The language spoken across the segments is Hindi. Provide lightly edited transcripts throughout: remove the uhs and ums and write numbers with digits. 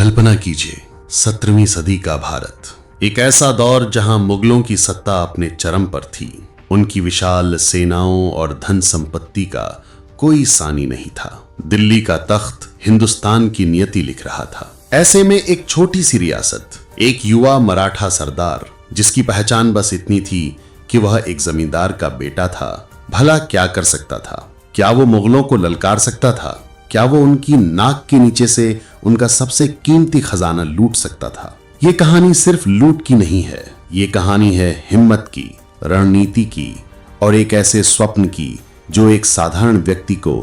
कल्पना कीजिए 17वीं सदी का भारत, एक ऐसा दौर जहां मुगलों की सत्ता अपने चरम पर थी। उनकी विशाल सेनाओं और धन संपत्ति का कोई सानी नहीं था। दिल्ली का तख्त हिंदुस्तान की नियति लिख रहा था। ऐसे में एक छोटी सी रियासत, एक युवा मराठा सरदार जिसकी पहचान बस इतनी थी कि वह एक जमींदार का बेटा था, भला क्या कर सकता था? क्या वो मुगलों को ललकार सकता था? क्या वो उनकी नाक के नीचे से उनका सबसे कीमती खजाना लूट सकता था? ये कहानी सिर्फ लूट की नहीं है, ये कहानी है हिम्मत की, रणनीति की और एक ऐसे स्वप्न की जो एक साधारण व्यक्ति को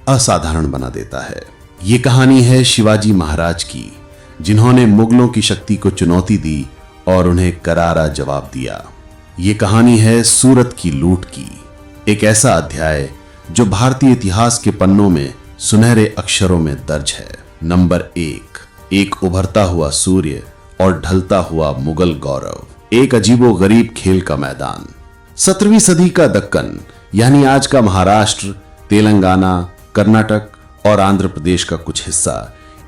असाधारण बना देता है। ये कहानी है शिवाजी महाराज की, जिन्होंने मुगलों की शक्ति को चुनौती दी और उन्हें करारा जवाब दिया। ये कहानी है सूरत की लूट की, एक ऐसा अध्याय जो भारतीय इतिहास के पन्नों में सुनहरे अक्षरों में दर्ज है। नंबर 1, एक उभरता हुआ सूर्य और ढलता हुआ मुगल गौरव, एक अजीबो गरीब खेल का मैदान। 17वीं सदी का दक्कन यानी आज का महाराष्ट्र, तेलंगाना, कर्नाटक और आंध्र प्रदेश का कुछ हिस्सा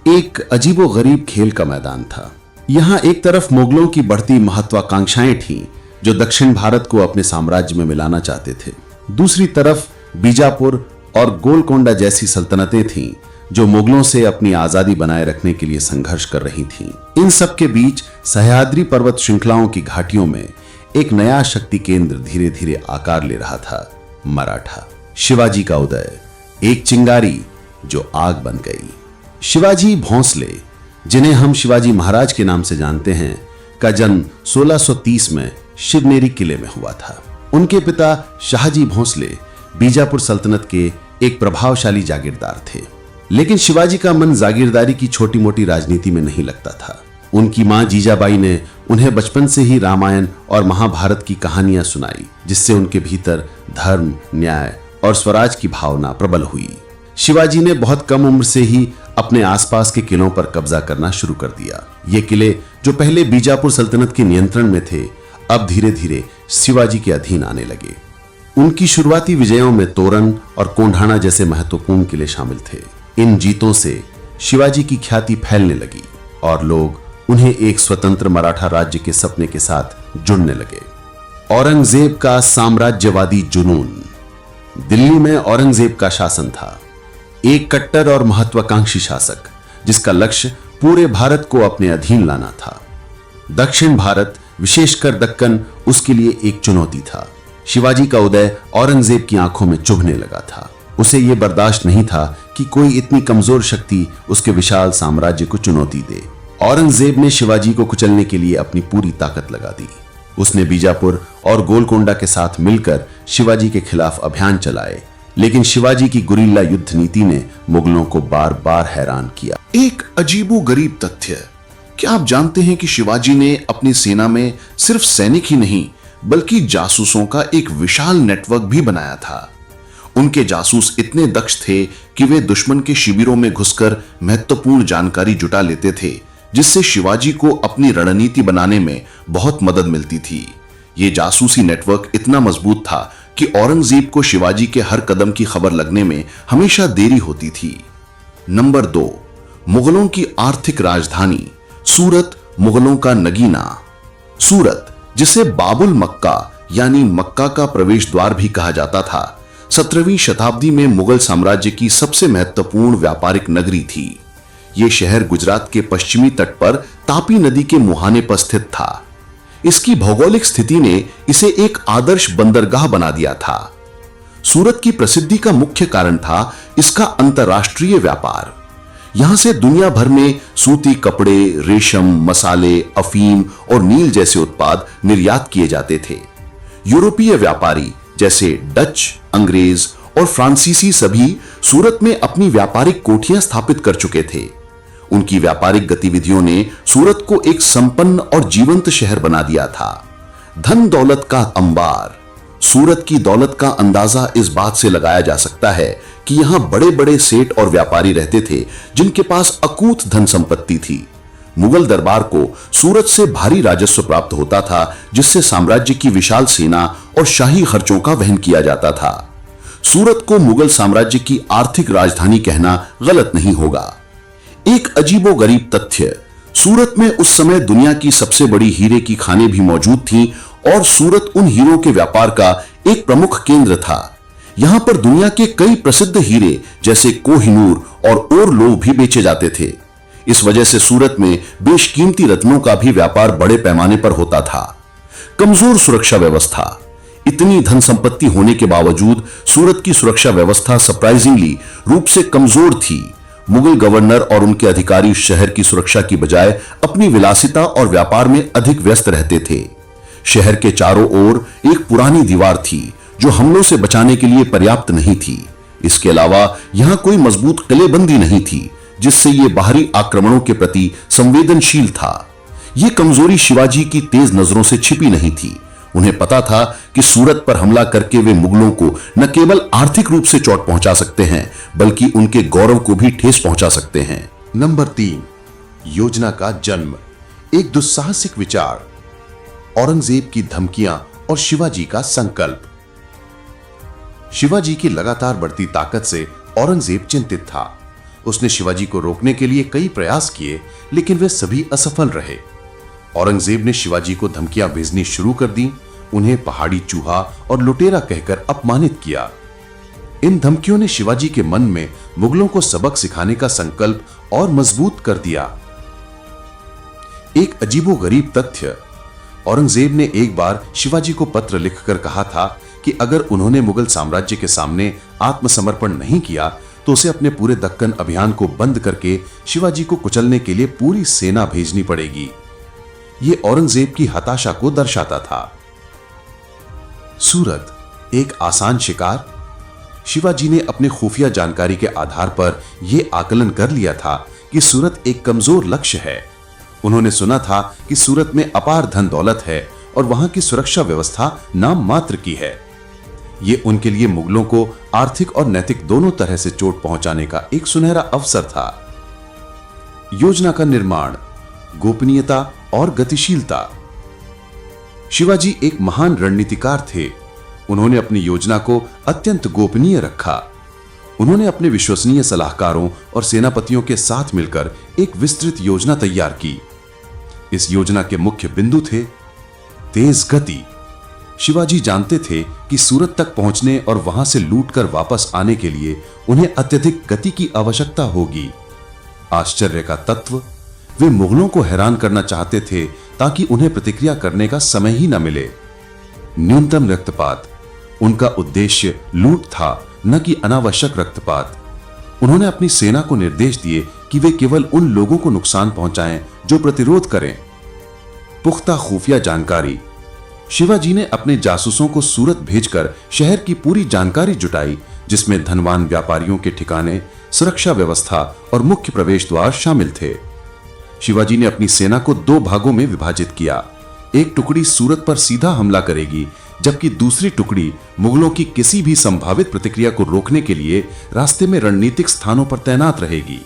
एक अजीबो गरीब खेल का मैदान था। यहां एक तरफ मुगलों की बढ़ती महत्वाकांक्षाएं थीं जो दक्षिण भारत को अपने साम्राज्य में मिलाना चाहते थे। दूसरी तरफ बीजापुर और गोलकोंडा जैसी सल्तनतें थीं जो मुगलों से अपनी आजादी बनाए रखने के लिए संघर्ष कर रही थीं। इन सब के बीच सह्याद्री पर्वत श्रृंखलाओं की घाटियों में एक नया शक्ति केंद्र धीरे धीरे आकार ले रहा था, मराठा। शिवाजी का उदय, एक चिंगारी जो आग बन गई। शिवाजी भोंसले, जिन्हें हम शिवाजी महाराज के नाम से जानते हैं, का जन्म 1630 में शिवनेरी किले में हुआ था। उनके पिता शाहजी भोंसले बीजापुर सल्तनत के एक प्रभावशाली जागीरदार थे, लेकिन शिवाजी का मन जागीरदारी की छोटी मोटी राजनीति में नहीं लगता था। उनकी मां जीजाबाई ने उन्हें बचपन से ही रामायण और महाभारत की कहानियां सुनाई, जिससे उनके भीतर धर्म, न्याय और स्वराज की भावना प्रबल हुई। शिवाजी ने बहुत कम उम्र से ही अपने आसपास के किलों पर कब्जा करना शुरू कर दिया। ये किले जो पहले बीजापुर सल्तनत के नियंत्रण में थे, अब धीरे धीरे शिवाजी के अधीन आने लगे। उनकी शुरुआती विजयों में तोरण और कोंढाणा जैसे महत्वपूर्ण किले शामिल थे। इन जीतों से शिवाजी की ख्याति फैलने लगी और लोग उन्हें एक स्वतंत्र मराठा राज्य के सपने के साथ जुड़ने लगे। औरंगजेब का साम्राज्यवादी जुनून। दिल्ली में औरंगजेब का शासन था, एक कट्टर और महत्वाकांक्षी शासक जिसका लक्ष्य पूरे भारत को अपने अधीन लाना था। दक्षिण भारत, विशेषकर दक्कन, उसके लिए एक चुनौती था। शिवाजी का उदय औरंगजेब की आंखों में चुभने लगा था। उसे यह बर्दाश्त नहीं था कि कोई इतनी कमजोर शक्ति उसके विशाल साम्राज्य को चुनौती दे। औरंगजेब ने शिवाजी को कुचलने के लिए अपनी पूरी ताकत लगा दी। उसने बीजापुर और गोलकोंडा के साथ मिलकर शिवाजी के खिलाफ अभियान चलाए, लेकिन शिवाजी की गुरिल्ला युद्ध नीति ने मुगलों को बार बार हैरान किया। एक अजीबो गरीब तथ्य, क्या आप जानते हैं कि शिवाजी ने अपनी सेना में सिर्फ सैनिक ही नहीं बल्कि जासूसों का एक विशाल नेटवर्क भी बनाया था। उनके जासूस इतने दक्ष थे कि वे दुश्मन के शिविरों में घुसकर महत्वपूर्ण जानकारी जुटा लेते थे, जिससे शिवाजी को अपनी रणनीति बनाने में बहुत मदद मिलती थी। ये जासूसी नेटवर्क इतना मजबूत था कि औरंगजेब को शिवाजी के हर कदम की खबर लगने में हमेशा देरी होती थी। नंबर 2, मुगलों की आर्थिक राजधानी सूरत, मुगलों का नगीना। सूरत, जिसे बाबुल मक्का यानी मक्का का प्रवेश द्वार भी कहा जाता था, 17वीं शताब्दी में मुगल साम्राज्य की सबसे महत्वपूर्ण व्यापारिक नगरी थी। यह शहर गुजरात के पश्चिमी तट पर तापी नदी के मुहाने पर स्थित था। इसकी भौगोलिक स्थिति ने इसे एक आदर्श बंदरगाह बना दिया था। सूरत की प्रसिद्धि का मुख्य कारण था इसका अंतर्राष्ट्रीय व्यापार। यहां से दुनिया भर में सूती कपड़े, रेशम, मसाले, अफीम और नील जैसे उत्पाद निर्यात किए जाते थे। यूरोपीय व्यापारी जैसे डच, अंग्रेज और फ्रांसीसी सभी सूरत में अपनी व्यापारिक कोठियां स्थापित कर चुके थे। उनकी व्यापारिक गतिविधियों ने सूरत को एक संपन्न और जीवंत शहर बना दिया था। धन दौलत का अंबार। सूरत की दौलत का अंदाजा इस बात से लगाया जा सकता है कि यहां बड़े बड़े सेठ और व्यापारी रहते थे जिनके पास अकूत धन संपत्ति थी। मुगल दरबार को सूरत से भारी राजस्व प्राप्त होता था, जिससे साम्राज्य की विशाल सेना और शाही खर्चों का वहन किया जाता था। सूरत को मुगल साम्राज्य की आर्थिक राजधानी कहना गलत नहीं होगा। एक अजीबोगरीब तथ्य, सूरत में उस समय दुनिया की सबसे बड़ी हीरे की खानें भी मौजूद थीं और सूरत उन हीरों के व्यापार का एक प्रमुख केंद्र था। यहां पर दुनिया के कई प्रसिद्ध हीरे जैसे कोहिनूर और ओरलोव भी बेचे जाते थे। इस वजह से सूरत में बेशकीमती रत्नों का भी व्यापार बड़े पैमाने पर होता था। कमजोर सुरक्षा व्यवस्था। इतनी धन संपत्ति होने के बावजूद सूरत की सुरक्षा व्यवस्था सरप्राइजिंगली रूप से कमजोर थी। मुगल गवर्नर और उनके अधिकारी शहर की सुरक्षा की बजाय अपनी विलासिता और व्यापार में अधिक व्यस्त रहते थे। शहर के चारों ओर एक पुरानी दीवार थी जो हमलों से बचाने के लिए पर्याप्त नहीं थी। इसके अलावा यहां कोई मजबूत किलेबंदी नहीं थी जिससे ये बाहरी आक्रमणों के प्रति संवेदनशील था। ये कमजोरी शिवाजी की तेज नजरों से छिपी नहीं थी। उन्हें पता था कि सूरत पर हमला करके वे मुगलों को न केवल आर्थिक रूप से चोट पहुंचा सकते हैं बल्कि उनके गौरव को भी ठेस पहुंचा सकते हैं। नंबर 3, योजना का जन्म। एक दुस्साहसिक विचार, औरंगजेब की धमकियां और शिवाजी का संकल्प। शिवाजी की लगातार बढ़ती ताकत से औरंगजेब चिंतित था। उसने शिवाजी को रोकने के लिए कई प्रयास किए लेकिन वे सभी असफल रहे। औरंगजेब ने शिवाजी को धमकियां भेजनी शुरू कर दी, उन्हें पहाड़ी चूहा और लुटेरा कहकर अपमानित किया। इन धमकियों ने शिवाजी के मन में मुगलों को सबक सिखाने का संकल्प और मजबूत कर दिया। एक अजीबोगरीब तथ्य, औरंगजेब ने एक बार शिवाजी को पत्र लिखकर कहा था कि अगर उन्होंने मुगल साम्राज्य के सामने आत्मसमर्पण नहीं किया तो उसे अपने पूरे दक्कन अभियान को बंद करके शिवाजी को कुचलने के लिए पूरी सेना भेजनी पड़ेगी। यह औरंगजेब की हताशा को दर्शाता था। सूरत एक आसान शिकार। शिवाजी ने अपने खुफिया जानकारी के आधार पर यह आकलन कर लिया था कि सूरत एक कमजोर लक्ष्य है। उन्होंने सुना था कि सूरत में अपार धन दौलत है और वहां की सुरक्षा व्यवस्था नाम मात्र की है। यह उनके लिए मुगलों को आर्थिक और नैतिक दोनों तरह से चोट पहुंचाने का एक सुनहरा अवसर था। योजना का निर्माण, गोपनीयता और गतिशीलता। शिवाजी एक महान रणनीतिकार थे। उन्होंने अपनी योजना को अत्यंत गोपनीय रखा। उन्होंने अपने विश्वसनीय सलाहकारों और सेनापतियों के साथ मिलकर एक विस्तृत योजना तैयार की। इस योजना के मुख्य बिंदु थे तेज गति। शिवाजी जानते थे कि सूरत तक पहुंचने और वहां से लूटकर वापस आने के लिए उन्हें अत्यधिक गति की आवश्यकता होगी। आश्चर्य का तत्व, वे मुगलों को हैरान करना चाहते थे ताकि उन्हें प्रतिक्रिया करने का समय ही न मिले। न्यूनतम रक्तपात, उनका उद्देश्य लूट था, न कि अनावश्यक रक्तपात। उन्होंने अपनी सेना को निर्देश दिए कि वे केवल उन लोगों को नुकसान पहुंचाएं जो प्रतिरोध करें। पुख्ता खुफिया जानकारी। शिवाजी ने अपने जासूसों को सूरत भेजकर शहर की पूरी जानकारी जुटाई जिसमें धनवान व्यापारियों के ठिकाने, सुरक्षा व्यवस्था और मुख्य प्रवेश द्वार शामिल थे। शिवाजी ने अपनी सेना को 2 भागों में विभाजित किया। एक टुकड़ी सूरत पर सीधा हमला करेगी जबकि दूसरी टुकड़ी मुगलों की किसी भी संभावित प्रतिक्रिया को रोकने के लिए रास्ते में रणनीतिक स्थानों पर तैनात रहेगी।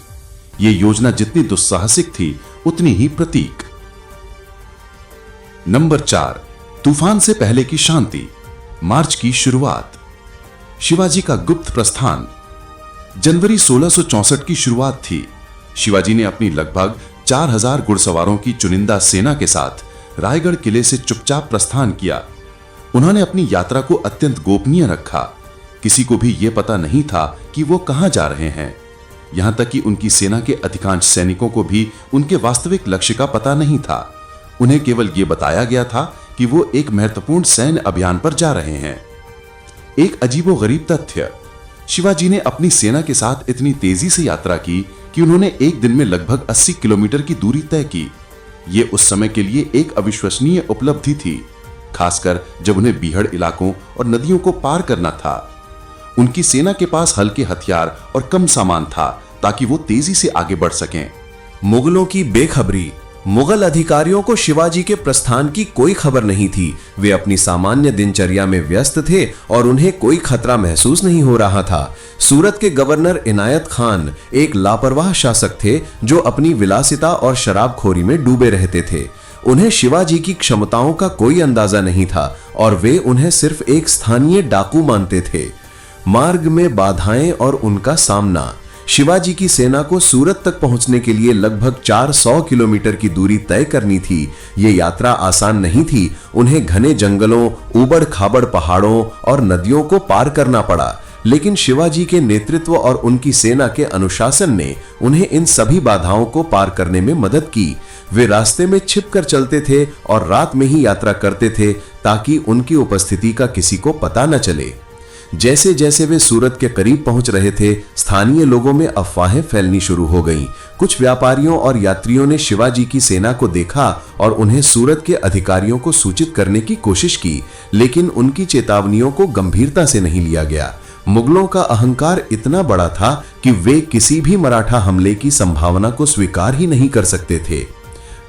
यह योजना जितनी दुस्साहसिक थी उतनी ही प्रतीक। नंबर 4, तूफान से पहले की शांति, मार्च की शुरुआत। शिवाजी का गुप्त प्रस्थान। जनवरी 1664 की शुरुआत थी। शिवाजी ने अपनी लगभग 4000 घुड़सवारों की चुनिंदा सेना के साथ रायगढ़ किले से चुपचाप प्रस्थान किया। उन्होंने अपनी यात्रा को अत्यंत गोपनीय रखा। किसी को भी यह पता नहीं था कि वो कहां जा रहे हैं। यहां तक कि उनकी सेना के अधिकांश सैनिकों को भी उनके वास्तविक लक्ष्य का पता नहीं था। उन्हें केवल यह बताया गया था कि वो एक महत्वपूर्ण सैन्य अभियान पर जा रहे हैं। एक अजीबोगरीब तथ्य, शिवाजी ने अपनी सेना के साथ इतनी तेजी से यात्रा की कि उन्होंने एक दिन में लगभग 80 किलोमीटर की दूरी तय की। यह उस समय के लिए एक अविश्वसनीय उपलब्धि थी, खासकर जब उन्हें बीहड़ इलाकों और नदियों को पार करना था। उनकी सेना के पास हल्के हथियार और कम सामान था ताकि वो तेजी से आगे बढ़ सकें। मुगलों की बेखबरी। मुगल अधिकारियों को शिवाजी के प्रस्थान की कोई खबर नहीं थी। वे अपनी सामान्य दिनचर्या में व्यस्त थे और उन्हें कोई खतरा महसूस नहीं हो रहा था। सूरत के गवर्नर इनायत खान एक लापरवाह शासक थे जो अपनी विलासिता और शराबखोरी में डूबे रहते थे। उन्हें शिवाजी की क्षमताओं का कोई अंदाजा नहीं था और वे उन्हें सिर्फ एक स्थानीय डाकू मानते थे। मार्ग में बाधाएं और उनका सामना। शिवाजी की सेना को सूरत तक पहुंचने के लिए लगभग 400 किलोमीटर की दूरी तय करनी थी। ये यात्रा आसान नहीं थी। उन्हें घने जंगलों, ऊबड़ खाबड़ पहाड़ों और नदियों को पार करना पड़ा, लेकिन शिवाजी के नेतृत्व और उनकी सेना के अनुशासन ने उन्हें इन सभी बाधाओं को पार करने में मदद की। वे रास्ते में छिपकर चलते थे और रात में ही यात्रा करते थे ताकि उनकी उपस्थिति का किसी को पता न चले। जैसे जैसे वे सूरत के करीब पहुंच रहे थे, स्थानीय लोगों में अफवाहें फैलनी शुरू हो गईं। कुछ व्यापारियों और यात्रियों ने शिवाजी की सेना को देखा और उन्हें सूरत के अधिकारियों को सूचित करने की कोशिश की, लेकिन उनकी चेतावनियों को गंभीरता से नहीं लिया गया। मुगलों का अहंकार इतना बड़ा था कि वे किसी भी मराठा हमले की संभावना को स्वीकार ही नहीं कर सकते थे।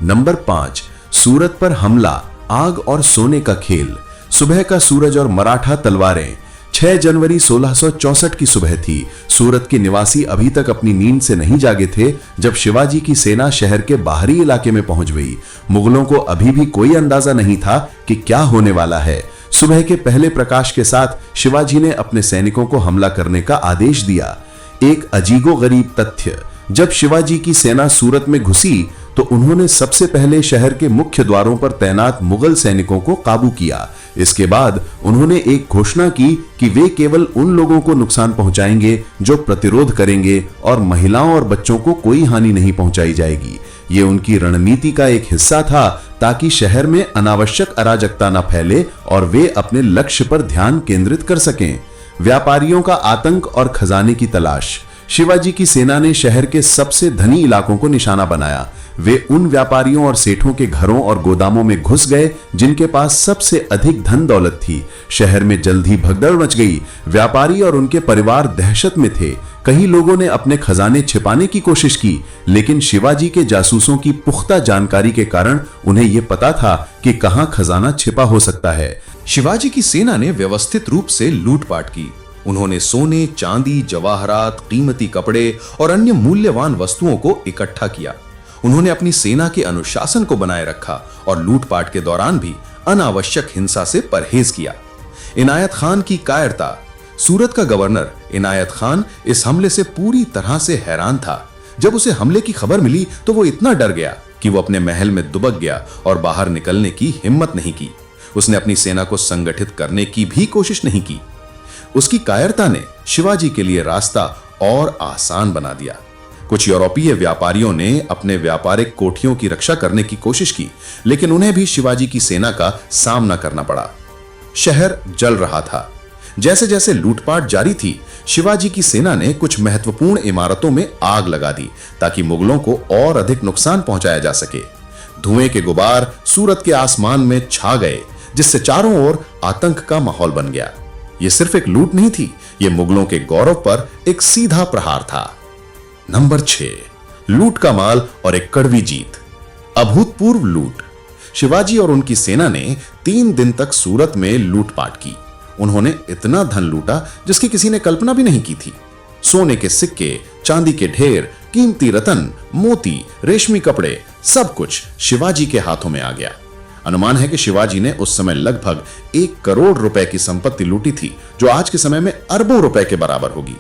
नंबर 5, सूरत पर हमला, आग और सोने का खेल। सुबह का सूरज और मराठा तलवारें। 6 जनवरी 1664 की सुबह थी। सूरत के निवासी अभी तक अपनी नींद से नहीं जागे थे जब शिवाजी की सेना शहर के बाहरी इलाके में पहुंच गई। मुगलों को अभी भी कोई अंदाजा नहीं था कि क्या होने वाला है। सुबह के पहले प्रकाश के साथ शिवाजी ने अपने सैनिकों को हमला करने का आदेश दिया। एक अजीबोगरीब तथ्य, जब शिवाजी की सेना सूरत में घुसी तो उन्होंने सबसे पहले शहर के मुख्य द्वारों पर तैनात मुगल सैनिकों को काबू किया। इसके बाद उन्होंने एक घोषणा की कि वे केवल उन लोगों को नुकसान पहुंचाएंगे जो प्रतिरोध करेंगे और महिलाओं और बच्चों को कोई हानि नहीं पहुंचाई जाएगी। ये उनकी रणनीति का एक हिस्सा था ताकि शहर में अनावश्यक अराजकता न फैले और वे अपने लक्ष्य पर ध्यान केंद्रित कर सकें। व्यापारियों का आतंक और खजाने की तलाश। शिवाजी की सेना ने शहर के सबसे धनी इलाकों को निशाना बनाया। वे उन व्यापारियों और सेठों के घरों और गोदामों में घुस गए जिनके पास सबसे अधिक धन दौलत थी। शहर में जल्द ही भगदड़ मच गई। व्यापारी और उनके परिवार दहशत में थे। कई लोगों ने अपने खजाने छिपाने की कोशिश की, लेकिन शिवाजी के जासूसों की पुख्ता जानकारी के कारण उन्हें यह पता था कि कहां खजाना छिपा हो सकता है। शिवाजी की सेना ने व्यवस्थित रूप से लूटपाट की। उन्होंने सोने, चांदी, जवाहरात, कीमती कपड़े और अन्य मूल्यवान वस्तुओं को इकट्ठा किया। उन्होंने अपनी सेना के अनुशासन को बनाए रखा और लूटपाट के दौरान भी अनावश्यक हिंसा से परहेज किया। इनायत खान की कायरता। सूरत का गवर्नर इनायत खान इस हमले से पूरी तरह से हैरान था। जब उसे हमले की खबर मिली तो वो इतना डर गया कि वो अपने महल में दुबक गया और बाहर निकलने की हिम्मत नहीं की। उसने अपनी सेना को संगठित करने की भी कोशिश नहीं की। उसकी कायरता ने शिवाजी के लिए रास्ता और आसान बना दिया। कुछ यूरोपीय व्यापारियों ने अपने व्यापारिक कोठियों की रक्षा करने की कोशिश की, लेकिन उन्हें भी शिवाजी की सेना का सामना करना पड़ा। शहर जल रहा था। जैसे जैसे लूटपाट जारी थी, शिवाजी की सेना ने कुछ महत्वपूर्ण इमारतों में आग लगा दी ताकि मुगलों को और अधिक नुकसान पहुंचाया जा सके। धुएं के गुबार सूरत के आसमान में छा गए, जिससे चारों ओर आतंक का माहौल बन गया। यह सिर्फ एक लूट नहीं थी, यह मुगलों के गौरव पर एक सीधा प्रहार था। नंबर 6, लूट का माल और एक कड़वी जीत। अभूतपूर्व लूट। शिवाजी और उनकी सेना ने 3 दिन तक सूरत में लूटपाट की। उन्होंने इतना धन लूटा जिसकी किसी ने कल्पना भी नहीं की थी। सोने के सिक्के, चांदी के ढेर, कीमती रतन, मोती, रेशमी कपड़े, सब कुछ शिवाजी के हाथों में आ गया। अनुमान है कि शिवाजी ने उस समय लगभग 1 करोड़ रुपए की संपत्ति लूटी थी, जो आज के समय में अरबों रुपए के बराबर होगी।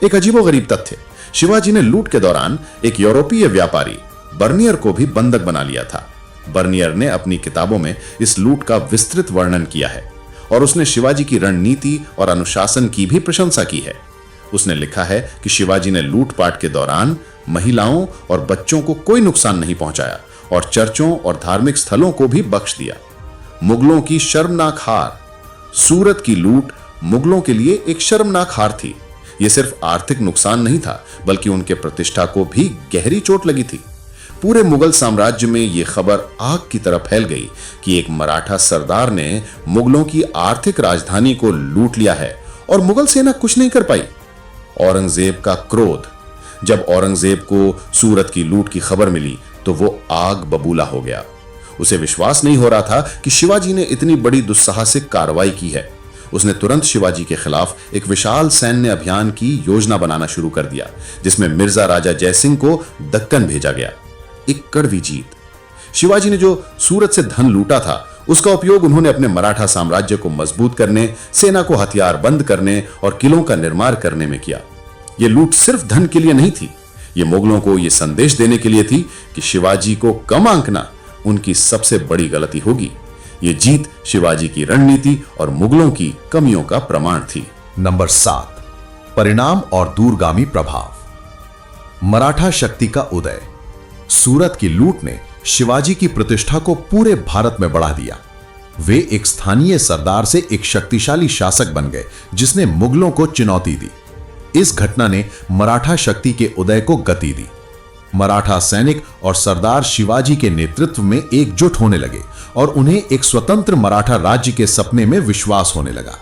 एक अजीबोगरीब तथ्य, शिवाजी ने लूट के दौरान एक यूरोपीय व्यापारी बर्नियर को भी बंधक बना लिया था। बर्नियर ने अपनी किताबों में इस लूट का विस्तृत वर्णन किया है और उसने शिवाजी की रणनीति और अनुशासन की भी प्रशंसा की है। उसने लिखा है कि शिवाजी ने लूटपाट के दौरान महिलाओं और बच्चों को कोई नुकसान नहीं पहुंचाया और चर्चों और धार्मिक स्थलों को भी बख्श दिया। मुगलों की शर्मनाक हार। सूरत की लूट मुगलों के लिए एक शर्मनाक हार थी। यह सिर्फ आर्थिक नुकसान नहीं था, बल्कि उनके प्रतिष्ठा को भी गहरी चोट लगी थी। पूरे मुगल साम्राज्य में यह खबर आग की तरह फैल गई कि एक मराठा सरदार ने मुगलों की आर्थिक राजधानी को लूट लिया है और मुगल सेना कुछ नहीं कर पाई। औरंगजेब का क्रोध। जब औरंगजेब को सूरत की लूट की खबर मिली तो वो आग बबूला हो गया। उसे विश्वास नहीं हो रहा था कि शिवाजी ने इतनी बड़ी दुस्साहसिक कार्रवाई की है। उसने तुरंत शिवाजी के खिलाफ एक विशाल सैन्य अभियान की योजना बनाना शुरू कर दिया, जिसमें मिर्जा राजा जयसिंह को दक्कन भेजा गया। एक कड़वी जीत। शिवाजी ने जो सूरत से धन लूटा था, उसका उपयोग उन्होंने अपने मराठा साम्राज्य को मजबूत करने, सेना को हथियार बंद करने और किलों का निर्माण करने में किया। यह लूट सिर्फ धन के लिए नहीं थी, यह मुगलों को यह संदेश देने के लिए थी कि शिवाजी को कम आंकना उनकी सबसे बड़ी गलती होगी। यह जीत शिवाजी की रणनीति और मुगलों की कमियों का प्रमाण थी। नंबर 7, परिणाम और दूरगामी प्रभाव। मराठा शक्ति का उदय। सूरत की लूट ने शिवाजी की प्रतिष्ठा को पूरे भारत में बढ़ा दिया। वे एक स्थानीय सरदार से एक शक्तिशाली शासक बन गए जिसने मुगलों को चुनौती दी। इस घटना ने मराठा शक्ति के उदय को गति दी। मराठा सैनिक और सरदार शिवाजी के नेतृत्व में एकजुट होने लगे और उन्हें एक स्वतंत्र मराठा राज्य के सपने में विश्वास होने लगा।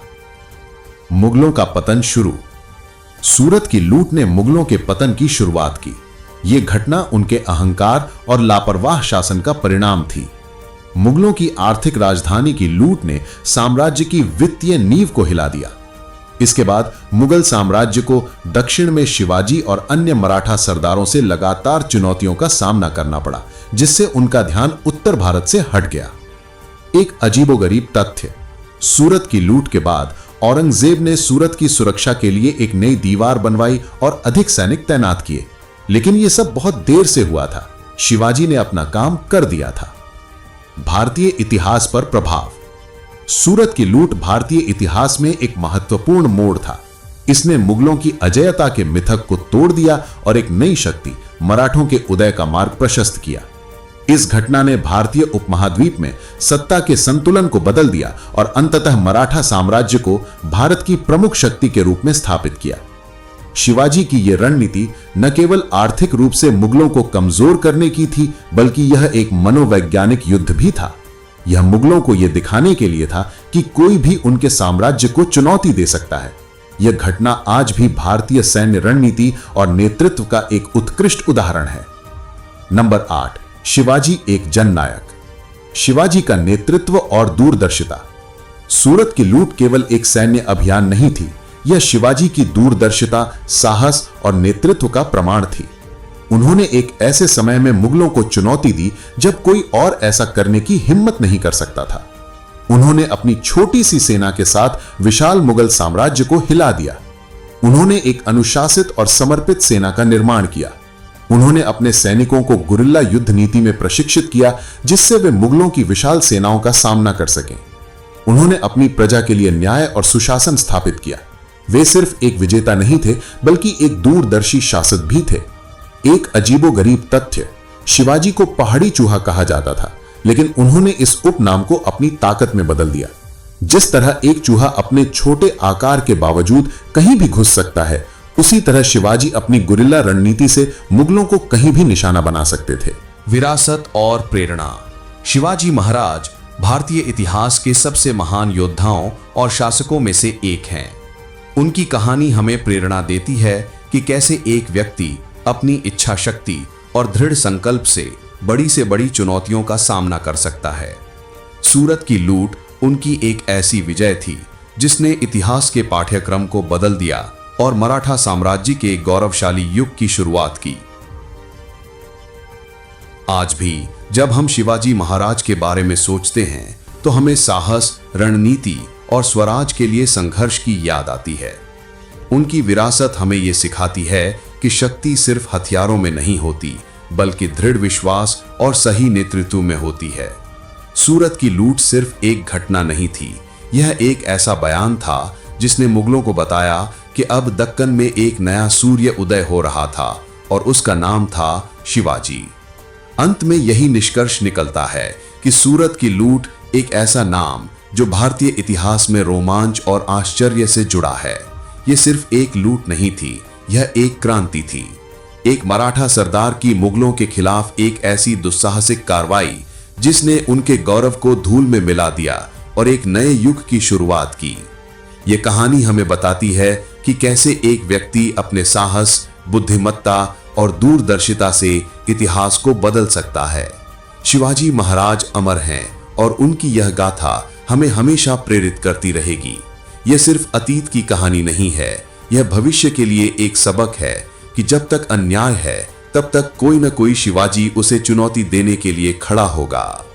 मुगलों का पतन शुरू। सूरत की लूट ने मुगलों के पतन की शुरुआत की। यह घटना उनके अहंकार और लापरवाह शासन का परिणाम थी। मुगलों की आर्थिक राजधानी की लूट ने साम्राज्य की वित्तीय नींव को हिला दिया। इसके बाद मुगल साम्राज्य को दक्षिण में शिवाजी और अन्य मराठा सरदारों से लगातार चुनौतियों का सामना करना पड़ा, जिससे उनका ध्यान उत्तर भारत से हट गया। एक अजीबोगरीब तथ्य, सूरत की लूट के बाद औरंगजेब ने सूरत की सुरक्षा के लिए एक नई दीवार बनवाई और अधिक सैनिक तैनात किए, लेकिन यह सब बहुत देर से हुआ था। शिवाजी ने अपना काम कर दिया था। भारतीय इतिहास पर प्रभाव। सूरत की लूट भारतीय इतिहास में एक महत्वपूर्ण मोड़ था। इसने मुगलों की अजेयता के मिथक को तोड़ दिया और एक नई शक्ति मराठों के उदय का मार्ग प्रशस्त किया। इस घटना ने भारतीय उपमहाद्वीप में सत्ता के संतुलन को बदल दिया और अंततः मराठा साम्राज्य को भारत की प्रमुख शक्ति के रूप में स्थापित किया। शिवाजी की यह रणनीति न केवल आर्थिक रूप से मुगलों को कमजोर करने की थी, बल्कि यह एक मनोवैज्ञानिक युद्ध भी था। यह मुगलों को यह दिखाने के लिए था कि कोई भी उनके साम्राज्य को चुनौती दे सकता है। यह घटना आज भी भारतीय सैन्य रणनीति और नेतृत्व का एक उत्कृष्ट उदाहरण है। नंबर 8, शिवाजी एक जननायक। शिवाजी का नेतृत्व और दूरदर्शिता। सूरत की लूट केवल एक सैन्य अभियान नहीं थी, यह शिवाजी की दूरदर्शिता, साहस और नेतृत्व का प्रमाण थी। उन्होंने एक ऐसे समय में मुगलों को चुनौती दी जब कोई और ऐसा करने की हिम्मत नहीं कर सकता था। उन्होंने अपनी छोटी सी सेना के साथ विशाल मुगल साम्राज्य को हिला दिया। उन्होंने एक अनुशासित और समर्पित सेना का निर्माण किया। उन्होंने अपने सैनिकों को गुरिल्ला युद्ध नीति में प्रशिक्षित किया, जिससे वे मुगलों की विशाल सेनाओं का सामना कर सकें। उन्होंने अपनी प्रजा के लिए न्याय और सुशासन स्थापित किया। वे सिर्फ एक विजेता नहीं थे, बल्कि एक दूरदर्शी शासक भी थे। एक अजीबोगरीब तथ्य, शिवाजी को पहाड़ी चूहा कहा जाता था, लेकिन उन्होंने इस उपनाम को अपनी ताकत में बदल दिया। जिस तरह एक चूहा अपने छोटे आकार के बावजूद कहीं भी घुस सकता है, उसी तरह शिवाजी अपनी गुरिल्ला रणनीति से मुगलों को कहीं भी निशाना बना सकते थे। विरासत और प्रेरणा। शिवाजी महाराज भारतीय इतिहास के सबसे महान योद्धाओं और शासकों में से एक हैं। उनकी कहानी हमें प्रेरणा देती है कि कैसे एक व्यक्ति अपनी इच्छा शक्ति और दृढ़ संकल्प से बड़ी चुनौतियों का सामना कर सकता है। सूरत की लूट उनकी एक ऐसी विजय थी जिसने इतिहास के पाठ्यक्रम को बदल दिया और मराठा साम्राज्य के गौरवशाली युग की शुरुआत की। आज भी जब हम शिवाजी महाराज के बारे में सोचते हैं तो हमें साहस, रणनीति और स्वराज के लिए संघर्ष की याद आती है। उनकी विरासत हमें यह सिखाती है कि शक्ति सिर्फ हथियारों में नहीं होती, बल्कि दृढ़ विश्वास और सही नेतृत्व में होती है। सूरत की लूट सिर्फ एक घटना नहीं थी, यह एक ऐसा बयान था जिसने मुगलों को बताया कि अब दक्कन में एक नया सूर्य उदय हो रहा था और उसका नाम था शिवाजी। अंत में यही निष्कर्ष निकलता है कि सूरत की लूट एक ऐसा नाम जो भारतीय इतिहास में रोमांच और आश्चर्य से जुड़ा है। यह सिर्फ एक लूट नहीं थी, यह एक क्रांति थी। एक मराठा सरदार की मुगलों के खिलाफ एक ऐसी दुस्साहसिक कार्रवाई जिसने उनके गौरव को धूल में मिला दिया और एक नए युग की शुरुआत की। यह कहानी हमें बताती है कि कैसे एक व्यक्ति अपने साहस, बुद्धिमत्ता और दूरदर्शिता से इतिहास को बदल सकता है। शिवाजी महाराज अमर हैं और उनकी यह गाथा हमें हमेशा प्रेरित करती रहेगी। यह सिर्फ अतीत की कहानी नहीं है, यह भविष्य के लिए एक सबक है कि जब तक अन्याय है तब तक कोई न कोई शिवाजी उसे चुनौती देने के लिए खड़ा होगा।